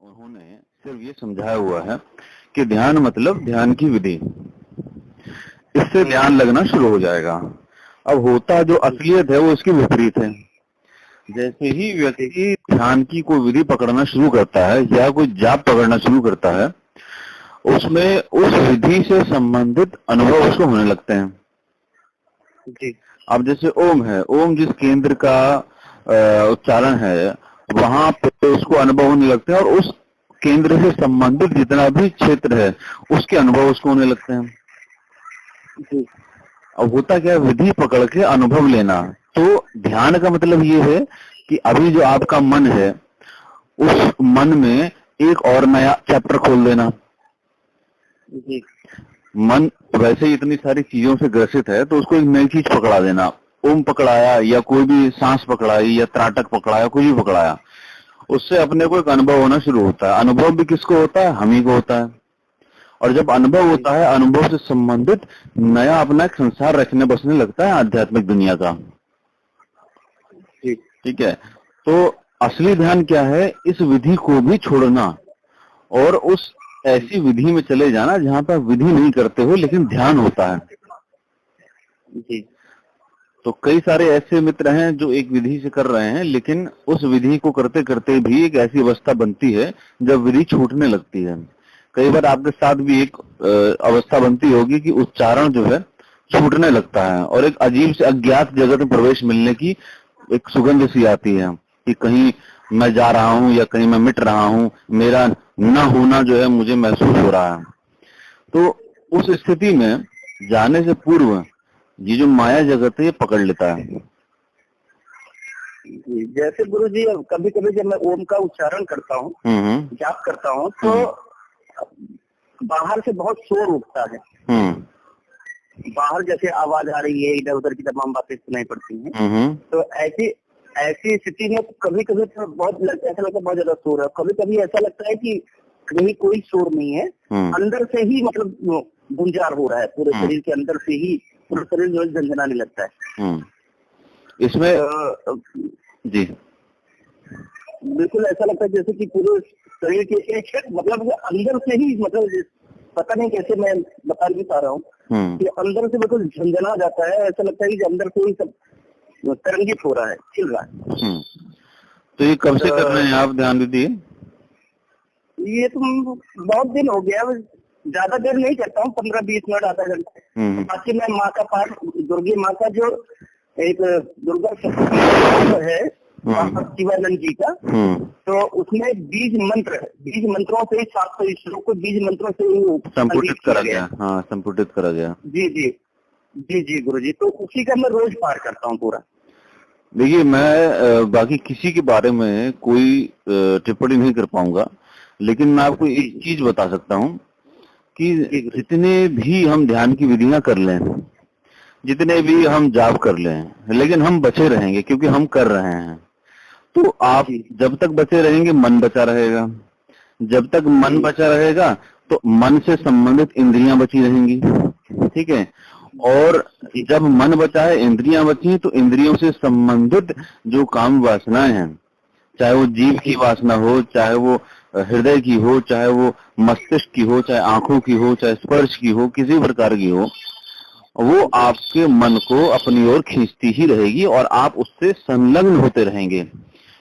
उन्होंने सिर्फ ये समझाया हुआ है कि ध्यान मतलब ध्यान की विधि, इससे ध्यान लगना शुरू हो जाएगा। अब होता जो असलियत है वो इसकी विपरीत है। जैसे ही व्यक्ति ध्यान की कोई विधि पकड़ना शुरू करता है या कोई जाप पकड़ना शुरू करता है, उसमें उस विधि से संबंधित अनुभव उसको होने लगते हैं जी। अब जैसे ओम है, ओम जिस केंद्र का उच्चारण है वहां पे उसको अनुभव होने लगते हैं और उस केंद्र से संबंधित जितना भी क्षेत्र है उसके अनुभव उसको होने लगते हैं जी। अब होता क्या है, विधि पकड़ के अनुभव लेना। तो ध्यान का मतलब ये है कि अभी जो आपका मन है उस मन में एक और नया चैप्टर खोल देना जी। मन वैसे ही इतनी सारी चीजों से ग्रसित है तो उसको एक नई चीज पकड़ा देना। ओम पकड़ाया या कोई भी सांस पकड़ाई या त्राटक पकड़ाया, कुछ भी पकड़ाया, उससे अपने को एक अनुभव होना शुरू होता है। अनुभव भी किसको होता है? हम ही को होता है। और जब अनुभव होता है, अनुभव से संबंधित नया अपना एक संसार रचने बसने लगता है आध्यात्मिक दुनिया का। ठीक है। तो असली ध्यान क्या है? इस विधि को भी छोड़ना और उस ऐसी विधि में चले जाना जहां पर विधि नहीं करते हो लेकिन ध्यान होता है जी। तो कई सारे ऐसे मित्र हैं जो एक विधि से कर रहे हैं लेकिन उस विधि को करते करते भी एक ऐसी अवस्था बनती है जब विधि छूटने लगती है। कई बार आपके साथ भी एक अवस्था बनती होगी कि उच्चारण जो है छूटने लगता है और एक अजीब से अज्ञात जगत में प्रवेश मिलने की एक सुगंध सी आती है कि कहीं मैं जा रहा हूं या कहीं मैं मिट रहा हूं, मेरा न होना जो है मुझे महसूस हो रहा है। तो उस स्थिति में जाने से पूर्व ये जो माया जगत है ये पकड़ लेता है। जैसे गुरु जी कभी कभी जब मैं ओम का उच्चारण करता हूँ, जाप करता हूँ, तो बाहर से बहुत शोर उठता है। बाहर जैसे आवाज आ रही है, इधर उधर की तमाम बातें सुनाई पड़ती हैं। तो ऐसी स्थिति में कभी कभी तो बहुत ऐसा लगता है बहुत ज्यादा शोर है, कभी कभी ऐसा लगता है कि कहीं कोई शोर नहीं है, अंदर से ही मतलब गुंजार हो रहा है, पूरे शरीर के अंदर से ही पूरा शरीर जो झंझनाने लगता है। इसमें जी बिल्कुल ऐसा लगता है जैसे कि पूरे शरीर के एक मतलब अंदर से ही, मतलब पता नहीं कैसे मैं बता नहीं पा रहा हूँ कि अंदर से बिल्कुल झंझना जाता है। ऐसा लगता है कि अंदर से ही सब तरंगित हो रहा है, खिल रहा है। तो ये कब से कर रहे हैं आप ध्यान दीजिए? ये तो बहुत दिन हो गया, ज्यादा देर नहीं करता हूँ, 15-20 मिनट, आधा घंटा। बाकी मैं माँ का पाठ, दुर्गी माँ का जो एक दुर्गा सप्तशती है शिवानंद जी का, तो उसमें 20 मंत्र है, 20 मंत्रों से 700 श्लोक को 20 मंत्रों से संपुटित करा गया। हाँ, संपुटित करा गया। जी जी जी जी गुरु जी, तो उसी का मैं रोज पाठ करता हूँ पूरा। देखिए, मैं बाकी किसी के बारे में कोई टिप्पणी नहीं कर पाऊंगा, लेकिन मैं आपको एक चीज बता सकता हूँ कि जितने भी हम ध्यान की विधियां कर लें, जितने भी हम जाप कर लें, लेकिन हम बचे रहेंगे क्योंकि हम कर रहे हैं। तो आप जब तक बचे रहेंगे मन बचा रहेगा, जब तक मन बचा रहेगा तो मन से संबंधित इंद्रियां बची रहेंगी। ठीक है। और जब मन बचा है, इंद्रियां बची, तो इंद्रियों से संबंधित जो काम वासनाएं हैं, चाहे वो जीव की वासना हो, चाहे वो हृदय की हो, चाहे वो मस्तिष्क की हो, चाहे आंखों की हो, चाहे स्पर्श की हो, किसी प्रकार की हो, वो आपके मन को अपनी ओर खींचती ही रहेगी और आप उससे संलग्न होते रहेंगे।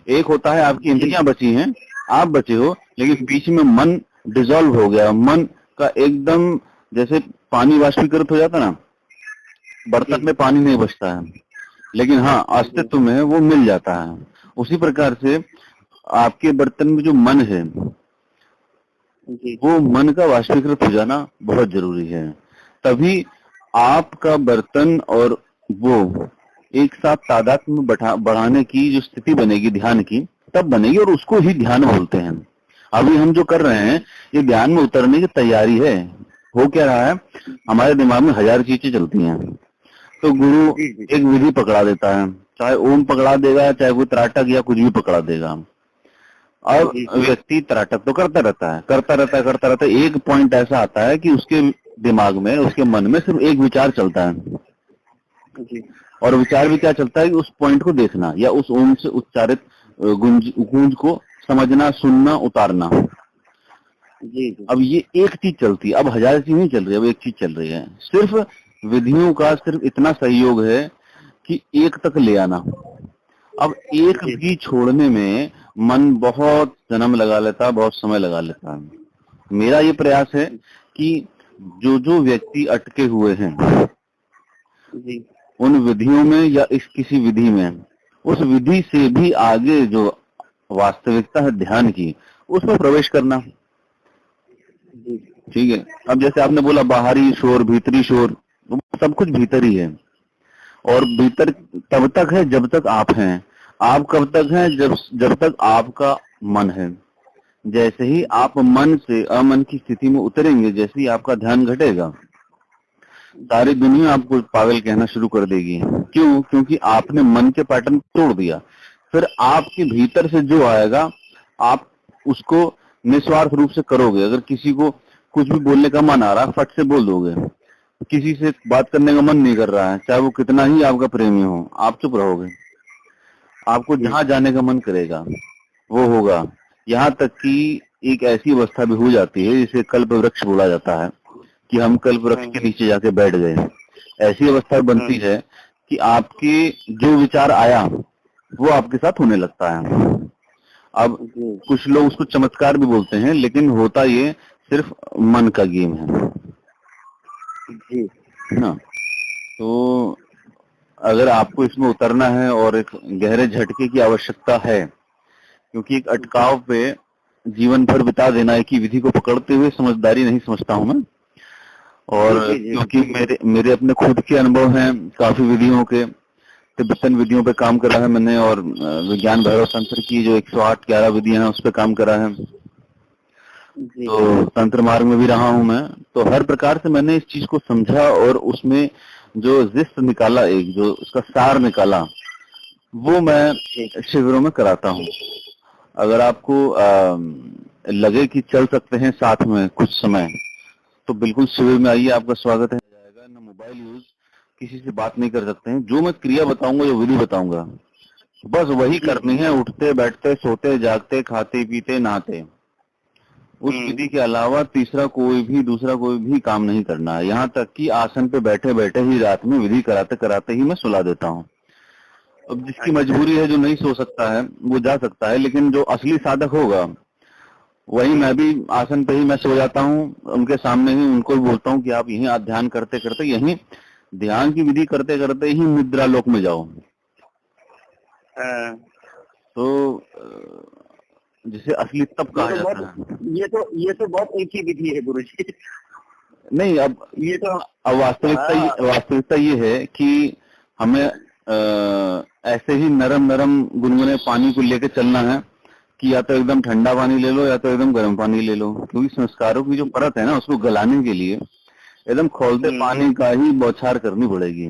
एक होता है आपकी इंद्रियां बची हैं, आप बचे हो, लेकिन बीच में मन डिसॉल्व हो गया, मन का एकदम जैसे पानी वाष्पीकृत हो जाता ना, बर्तन में पानी नहीं बचता है, लेकिन हाँ अस्तित्व में वो मिल जाता है। उसी प्रकार से आपके बर्तन में जो मन है वो मन का वाष्पीकृत हो जाना बहुत जरूरी है। तभी आपका बर्तन और वो एक साथ तादाद में बढ़ाने की जो स्थिति बनेगी ध्यान की, तब बनेगी, और उसको ही ध्यान बोलते हैं। अभी हम जो कर रहे हैं ये ध्यान में उतरने की तैयारी है। हो क्या रहा है, हमारे दिमाग में 1000 चीजें चलती हैं, तो गुरु एक विधि पकड़ा देता है, चाहे ओम पकड़ा देगा, चाहे कोई त्राटक या कुछ भी पकड़ा देगा। अब व्यक्ति त्राटक तो करता रहता है, एक पॉइंट ऐसा आता है कि उसके दिमाग में, उसके मन में सिर्फ एक विचार चलता है, और विचार भी क्या चलता है कि उस पॉइंट को देखना या उस ओम से उच्चारित गूंज को समझना, सुनना, उतारना। जी जी। अब ये एक चीज चलती है, अब 1000 चीज नहीं चल रही, अब एक चीज चल रही है। सिर्फ विधियों का सिर्फ इतना सहयोग है कि एक तक ले आना। अब एक भी छोड़ने में मन बहुत जन्म लगा लेता है, बहुत समय लगा लेता है। मेरा ये प्रयास है कि जो जो व्यक्ति अटके हुए हैं जी उन विधियों में या इस किसी विधि में, उस विधि से भी आगे जो वास्तविकता है ध्यान की, उसमें प्रवेश करना। जी। ठीक है। अब जैसे आपने बोला बाहरी शोर, भीतरी शोर, सब कुछ भीतर ही है। और भीतर तब तक है जब तक आप हैं। आप कब तक हैं? जब तक आपका मन है। जैसे ही आप मन से अमन की स्थिति में उतरेंगे, जैसे ही आपका ध्यान घटेगा, सारी दुनिया आपको पागल कहना शुरू कर देगी। क्यों? क्योंकि आपने मन के पैटर्न तोड़ दिया। फिर आपके भीतर से जो आएगा आप उसको निस्वार्थ रूप से करोगे। अगर किसी को कुछ भी बोलने का मन आ रहा है, फट से बोल दोगे। किसी से बात करने का मन नहीं कर रहा है, चाहे वो कितना ही आपका प्रेमी हो, आप चुप रहोगे। आपको जहां जाने का मन करेगा वो होगा। यहाँ तक कि एक ऐसी अवस्था भी हो जाती है जिसे कल्प वृक्ष बोला जाता है, कि हम कल्प वृक्ष के नीचे जाके बैठ गए। ऐसी अवस्था बनती है कि आपके जो विचार आया वो आपके साथ होने लगता है। अब कुछ लोग उसको चमत्कार भी बोलते हैं, लेकिन होता ये सिर्फ मन का गेम है जी ना। तो अगर आपको इसमें उतरना है और एक गहरे झटके की आवश्यकता है, क्योंकि एक अटकाव पे जीवन भर बिता देना एक ही विधि को पकड़ते हुए समझदारी नहीं समझता हूं मैं। और क्योंकि मेरे अपने खुद के अनुभव हैं काफी विधियों के, तिब्बतन विधियों पे काम करा है मैंने, और विज्ञान भैरव तंत्र की जो 108-11 विधियां हैं उस पे काम करा है। तो तंत्र मार्ग में भी रहा हूं मैं। तो हर प्रकार से मैंने इस चीज को समझा और उसमें जो जिस्त निकाला, एक जो उसका सार निकाला, वो मैं शिविरों में कराता हूँ। अगर आपको लगे कि चल सकते हैं साथ में कुछ समय, तो बिल्कुल शिविर में आइए, आपका स्वागत है जाएगा। ना मोबाइल यूज, किसी से बात नहीं कर सकते हैं। जो मैं क्रिया बताऊंगा, जो विधि बताऊंगा, बस वही करनी है। उठते बैठते सोते जागते खाते पीते नहाते, उस विधि के अलावा दूसरा कोई भी काम नहीं करना है। यहाँ तक कि आसन पे बैठे बैठे ही रात में विधि कराते कराते ही मैं सुला देता हूँ। अब जिसकी मजबूरी है, जो नहीं सो सकता है, वो जा सकता है, लेकिन जो असली साधक होगा वही, मैं भी आसन पे ही मैं सो जाता हूँ, उनके सामने ही उनको भी बोलता हूँ कि आप यहीं ध्यान करते करते, यहीं ध्यान की विधि करते करते ही निद्रा लोक में जाओ। तो जिसे असली तप कहा जाता है। ये तो बहुत ऊंची विधि है गुरुजी। नहीं, अब ये तो वास्तविकता ये है कि हमें ऐसे ही नरम नरम गुनगुने पानी को लेके चलना है कि या तो एकदम ठंडा पानी ले लो या तो एकदम गर्म पानी ले लो, क्योंकि संस्कारों की जो परत है ना, उसको गलाने के लिए एकदम खौलते पानी का ही बौछार करनी पड़ेगी।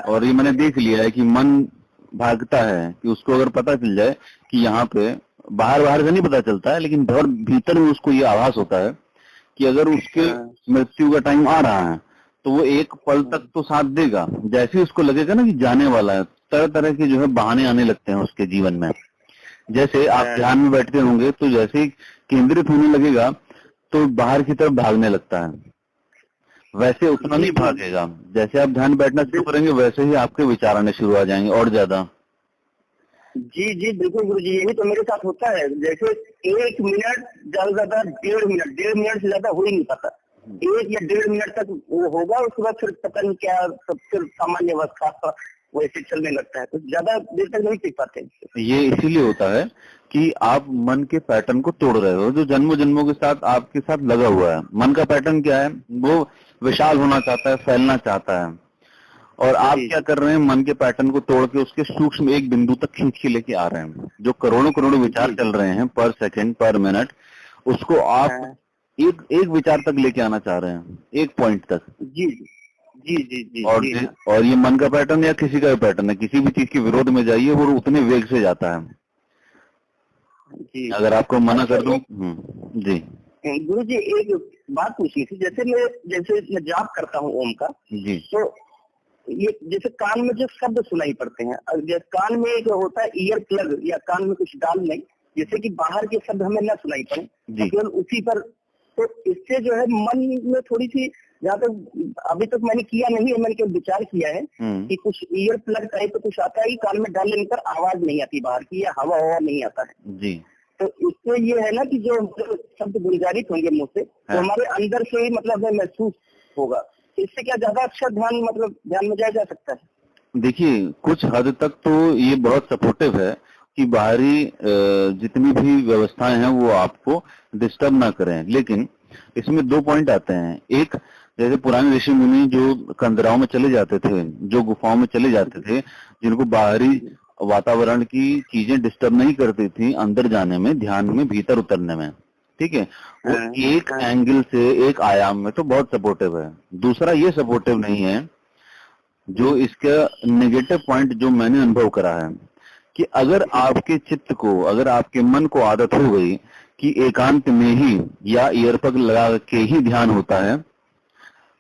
और ये मैंने देख लिया है कि मन भागता है, कि उसको अगर पता चल जाए कि यहाँ पे बाहर से नहीं पता चलता है, लेकिन भीतर में उसको ये आभास होता है कि अगर उसके मृत्यु का टाइम आ रहा है तो वो एक पल तक तो साथ देगा। जैसे ही उसको लगेगा ना कि जाने वाला है, तरह तरह के जो है बहाने आने लगते हैं उसके जीवन में। जैसे आप ध्यान में बैठते होंगे तो जैसे ही केंद्रित होने लगेगा तो बाहर की तरफ भागने लगता है, वैसे उतना नहीं भागेगा। जैसे आप ध्यान बैठना शुरू करेंगे वैसे ही आपके विचार आने शुरू आ जाएंगे और ज्यादा। जी जी बिल्कुल गुरुजी, यही तो मेरे साथ होता है। जैसे 1 मिनट ज्यादा 1.5 मिनट से ज्यादा हो ही नहीं पाता। 1 या 1.5 मिनट तक वो होगा, उसके बाद फिर पता नहीं क्या, सब फिर सामान्य अवस्था वैसे चलने लगता है, तो ज्यादा देर तक नहीं टिक पाते। ये इसीलिए होता है कि आप मन के पैटर्न को तोड़ रहे हो, जो जन्मों जन्मों के साथ आपके साथ लगा हुआ है। मन का पैटर्न क्या है? वो विशाल होना चाहता है, फैलना चाहता है, और आप क्या कर रहे हैं? मन के पैटर्न को तोड़ के उसके सूक्ष्म एक बिंदु तक खींच के लेके आ रहे हैं। जो करोड़ों करोड़ों विचार चल रहे हैं पर सेकंड पर मिनट, उसको आप एक विचार तक लेके आना चाह रहे हैं, एक पॉइंट तक। जी जी जी जी। और ये मन का पैटर्न या किसी का भी पैटर्न है, किसी भी चीज के विरोध में जाइए वो उतने वेग से जाता है। जी। अगर आपको मना कर दूं। जी गुरु जी, एक बात पूछनी थी। जैसे मैं जाप करता हूँ ओम का जी, तो ये जैसे कान में जो शब्द सुनाई पड़ते हैं, जैसे कान में एक होता है ईयर प्लग, या कान में कुछ डाल नहीं, जिससे कि बाहर के शब्द हमें न सुनाई पड़े, केवल उसी पर। तो इससे जो है मन में थोड़ी सी, जहाँ तक अभी तक मैंने किया नहीं है, मैंने केवल विचार किया है कि कुछ ईयर प्लग टाइप कुछ आता है कि कान में डाल लेने पर आवाज नहीं आती बाहर की, या हवा नहीं आता है जी। तो इससे ये है ना कि जो शब्द गुंजारित होंगे मुंह से, तो हमारे अंदर से ही मतलब महसूस होगा। इससे क्या ज्यादा अच्छा ध्यान में जाया जा सकता है? देखिए, कुछ हद तक तो ये बहुत सपोर्टिव है कि बाहरी जितनी भी व्यवस्थाएं हैं वो आपको डिस्टर्ब ना करें, लेकिन इसमें 2 पॉइंट आते हैं। एक, जैसे पुराने ऋषि मुनि जो कंदराओं में चले जाते थे, जो गुफाओं में चले जाते थे, जिनको बाहरी वातावरण की चीजें डिस्टर्ब नहीं करती थी अंदर जाने में, ध्यान में भीतर उतरने में, ठीक है, वो एक एंगल से, एक आयाम में तो बहुत सपोर्टिव है। दूसरा ये सपोर्टिव नहीं है, जो इसका नेगेटिव पॉइंट जो मैंने अनुभव करा है, कि अगर आपके चित्त को, अगर आपके मन को आदत हो गई कि एकांत में ही या ईयरपग लगा के ही ध्यान होता है,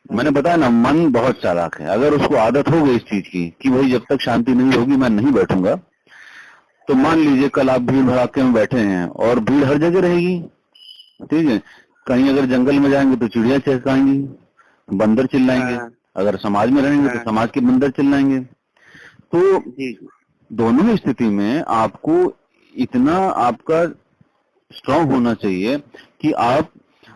मैंने बताया ना, मन बहुत चालाक है। अगर उसको आदत हो गई इस चीज की कि भाई जब तक शांति नहीं होगी मैं नहीं बैठूंगा, तो मान लीजिए कल आप भीड़ भड़ाके में बैठे हैं और भीड़ हर जगह रहेगी, ठीक है, कहीं अगर जंगल में जाएंगे तो चिड़िया चहकाएंगी, बंदर चिल्लाएंगे, अगर समाज में रहेंगे तो समाज के बंदर चिल्लाएंगे। तो दोनों ही स्थिति में आपको इतना आपका स्ट्रांग होना चाहिए कि आप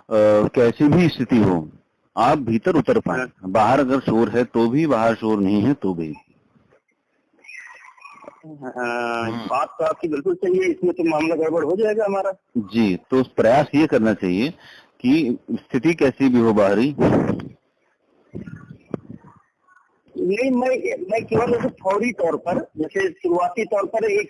कैसी भी स्थिति हो आप भीतर उतर पाए। बाहर अगर शोर है तो भी, बाहर शोर नहीं है तो भी। बात तो आपकी बिल्कुल सही है, इसमें तो मामला गड़बड़ हो जाएगा हमारा। जी, तो प्रयास ये करना चाहिए कि स्थिति कैसी भी हो बाहरी, नहीं, मैं केवल जैसे फौरी तौर पर, जैसे शुरुआती तौर पर एक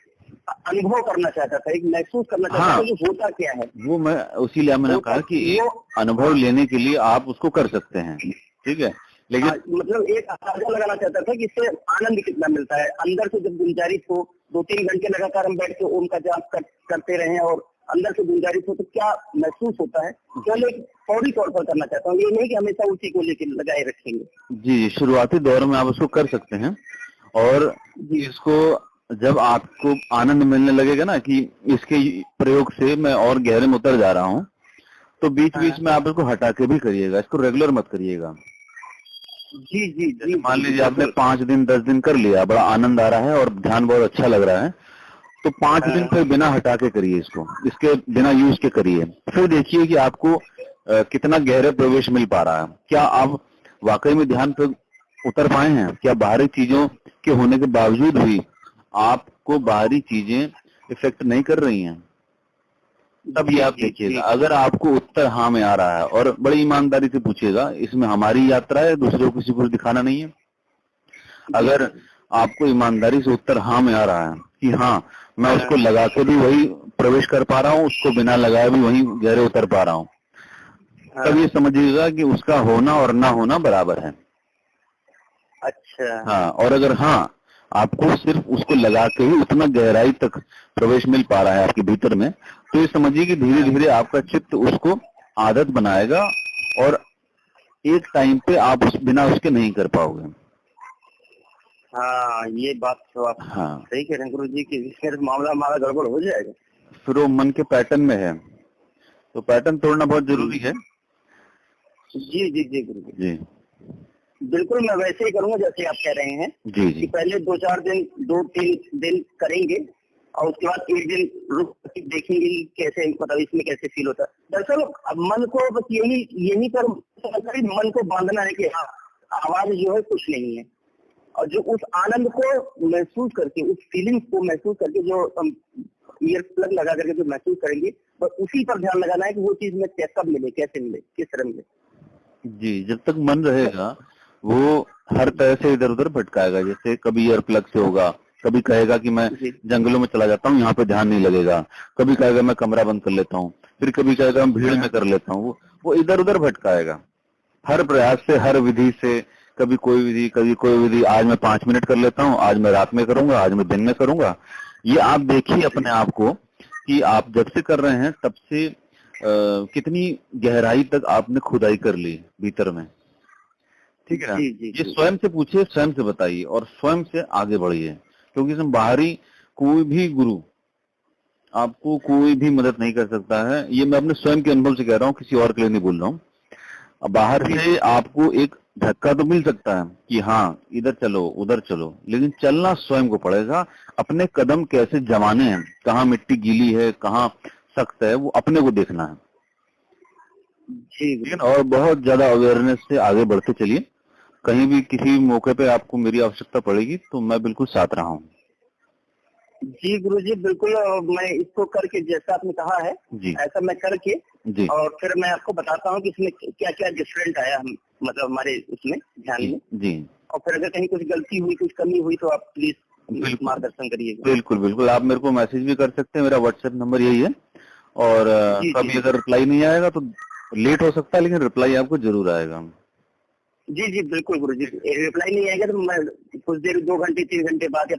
अनुभव करना चाहता था, एक महसूस करना चाहता था कि होता क्या है। वो मैं इसीलिए मैंने कहा कि एक अनुभव लेने के लिए आप उसको कर सकते हैं, ठीक है, लेकिन मतलब एक अंदाजा लगाना चाहता था कि इससे आनंद कितना मिलता है अंदर से। जब गुंजारिश हो, 2-3 घंटे लगातार हम बैठ के ओम का जाप करते रहे और अंदर से गुंजारिश हो, तो क्या महसूस होता है, केवल एक फौरी तौर पर करना चाहता हूँ, ये नहीं कि हमेशा उसी को लेकर लगाए रखेंगे। जी, शुरुआती दौर में आप उसको कर सकते हैं, और इसको जब आपको आनंद मिलने लगेगा ना कि इसके प्रयोग से मैं और गहरे में उतर जा रहा हूँ, तो बीच बीच में आप इसको हटा के भी करिएगा, इसको रेगुलर मत करिएगा। जी जी जी। मान लीजिए आपने 5 दिन 10 दिन कर लिया, बड़ा आनंद आ रहा है और ध्यान बहुत अच्छा लग रहा है, तो 5 दिन फिर बिना हटा के करिए इसको, इसके बिना यूज के करिए, फिर देखिए कि आपको कितना गहरे प्रवेश मिल पा रहा है। क्या आप वाकई में ध्यान पे उतर पाए हैं? क्या बाहरी चीजों के होने के बावजूद भी आपको बाहरी चीजें इफेक्ट नहीं कर रही हैं? तब ये आप देखिएगा। अगर आपको उत्तर हाँ में आ रहा है, और बड़ी ईमानदारी से पूछिएगा, इसमें हमारी यात्रा है, दूसरों को किसी को दिखाना नहीं है। अगर आपको ईमानदारी से उत्तर हाँ में आ रहा है कि हाँ मैं उसको लगा के भी वही प्रवेश कर पा रहा हूँ, उसको बिना लगाए भी वही गहरे उतर पा रहा हूँ, तब ये समझिएगा कि उसका होना और ना होना बराबर है। अच्छा। हाँ, और अगर हाँ आपको सिर्फ उसको लगा के ही उतना गहराई तक प्रवेश मिल पा रहा है आपके भीतर में, तो ये समझिए कि धीरे धीरे आपका चित्त उसको आदत बनाएगा और एक टाइम पे आप उस बिना उसके नहीं कर पाओगे। हाँ, ये बात तो आप सही कह रहे हैं गुरु जी की, इसमें मामला हमारा गड़बड़ हो जाएगा। फिर वो मन के पैटर्न में है, तो पैटर्न तोड़ना बहुत जरूरी है। जी जी जी गुरु जी। जी बिल्कुल, मैं वैसे ही करूंगा जैसे आप कह रहे हैं। जी जी। कि पहले 2-3 दिन करेंगे और उसके बाद एक दिन रुक देखेंगे कि कैसे, मतलब इसमें कैसे फील होता है। दरअसल अब मन को बस यही पर मन को बांधना है कि हाँ आवाज जो है कुछ नहीं है, और जो उस आनंद को महसूस करके, उस फीलिंग्स को महसूस करके जो हम ईयर प्लग लगा करके जो महसूस करेंगे, बस उसी पर ध्यान लगाना है कि वो चीज में कब मिले, कैसे मिले, किस तरह मिले। जी, जब तक मन रहेगा वो हर तरह से इधर उधर भटकाएगा। जैसे कभी ईयर प्लग से होगा, कभी कहेगा कि मैं जंगलों में चला जाता हूँ, यहाँ पे ध्यान नहीं लगेगा, कभी कहेगा मैं कमरा बंद कर लेता हूँ, फिर कभी कहेगा मैं भीड़ में कर लेता हूँ, वो इधर उधर भटकाएगा हर प्रयास से, हर विधि से, कभी कोई विधि कभी कोई विधि। आज मैं 5 मिनट कर लेता हूँ, आज मैं रात में करूंगा, आज मैं दिन में करूंगा। ये आप देखिए अपने आप को कि आप जब से कर रहे हैं तब से कितनी गहराई तक आपने खुदाई कर ली भीतर में, ठीक है ना? ये स्वयं से पूछिए, स्वयं से बताइए और स्वयं से आगे बढ़िए, क्योंकि इसमें बाहरी कोई भी गुरु आपको कोई भी मदद नहीं कर सकता है। ये मैं अपने स्वयं के अनुभव से कह रहा हूँ, किसी और के लिए नहीं बोल रहा हूँ। अब बाहर से आपको एक धक्का तो मिल सकता है कि हाँ इधर चलो उधर चलो, लेकिन चलना स्वयं को पड़ेगा। अपने कदम कैसे जमाने हैं, कहाँ मिट्टी गीली है कहाँ सख्त है, वो अपने को देखना है। जी, और बहुत ज्यादा अवेयरनेस से आगे बढ़ते चलिए। कहीं भी किसी मौके पे आपको मेरी आवश्यकता पड़ेगी तो मैं बिल्कुल साथ रहा हूँ। जी गुरुजी, बिल्कुल। मैं इसको करके जैसा आपने कहा है ऐसा मैं करके जी और फिर मैं आपको बताता हूँ कि इसमें क्या क्या डिफरेंट आया, हम मतलब हमारे उसमें ध्यान में। जी। और फिर अगर कहीं कुछ गलती हुई, कुछ कमी हुई तो आप प्लीज मार्गदर्शन करिएगा। बिल्कुल बिल्कुल, आप मेरे को मैसेज भी कर सकते हैं, मेरा व्हाट्सएप नंबर यही है। और कभी अगर रिप्लाई नहीं आएगा तो लेट हो सकता है, लेकिन रिप्लाई आपको जरूर आएगा। जी जी बिल्कुल गुरुजी, रिप्लाई नहीं आएगा तो मैं कुछ देर 2 घंटे 3 घंटे बाद या